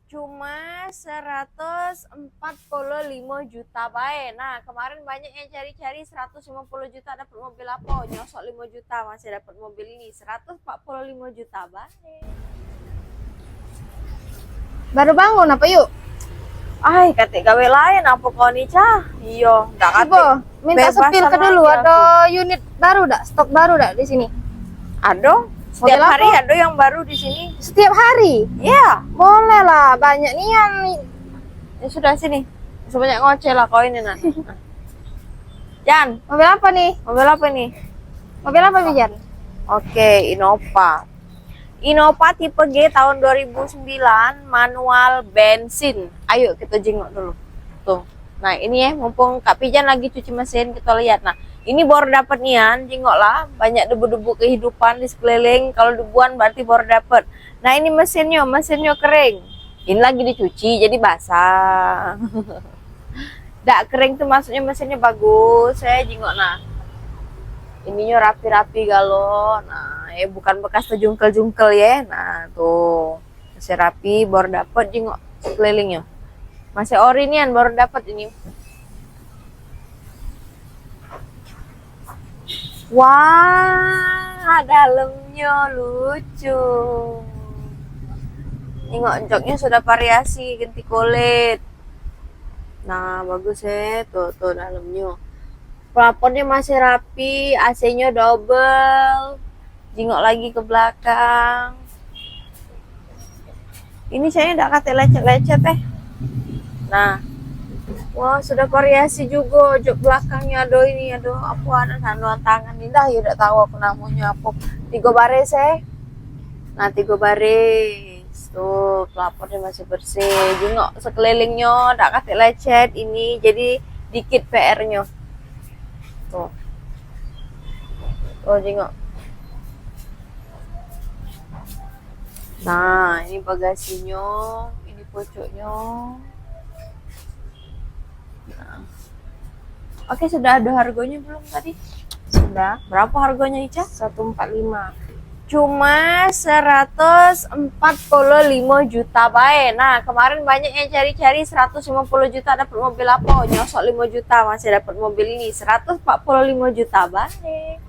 Cuma 145 juta bae. Nah, kemarin banyak yang cari-cari 150 juta dapat mobil apa? Nyosok 5 juta masih dapat mobil ini. 145 juta bae. Baru bangun apa yuk? Ay, kate gawe lain apa kau nih, Cah? Iya, enggak kate. Ibu, minta Bebasan sepil ke dulu. lagi Ada unit baru dak? Stok baru dak di sini? Ada. Setiap Mobil hari apa? ada yang baru di sini. Setiap hari? Iya. Boleh lah, banyak nian. Ya sudah sini. Sebanyak ngoceh lah kau ini nanti. Jan, Mobil apa nih? mobil apa nih? Mobil apa Mijan? Oke, Innova. Innova tipe G tahun 2009, manual bensin. Ayo kita jengok dulu. Tuh. Nah, ini ya, mumpung Kak Pijan lagi cuci mesin, kita lihat. Nah, ini baru dapat nian, jengoklah. Banyak debu-debu kehidupan di sekeliling. Kalau debuan berarti baru dapat. Nah, ini mesinnya kering. Ini lagi dicuci, jadi basah. Nggak kering tuh maksudnya mesinnya bagus. Saya jengok, nah. Ininya rapi-rapi galo. Nah, bukan bekas terjungkel-jungkel ya. Nah, tuh. Masih rapi, baru dapat jengok sekelilingnya. Masih ori nian, baru dapat ini. Wah, dalamnya lucu. Tengok joknya sudah variasi, ganti kulit. Nah, bagus ya. Tuh dalamnya. Plafonnya masih rapi, AC-nya double. Jengok lagi ke belakang. Ini saya enggak kate lecet-lecet Nah, wah sudah variasi juga. Jok belakangnya ada ini, ada apa, ada sanduan tangan ini dah ya, udah tahu aku namanya apa. 3 baris Nah, 3 baris. Tuh, plafonnya masih bersih. Jengok sekelilingnya enggak kate lecet ini, jadi dikit PR-nya. Tuh. Jengok. Nah, ini bagasinya, ini pojoknya. Nah. Oke, sudah ada harganya belum tadi? Sudah. Berapa harganya, Ica? 145. Cuma 145 juta bae. Nah, kemarin banyak yang cari-cari 150 juta dapat mobil apa? Nyosok 5 juta masih dapat mobil ini. 145 juta bae.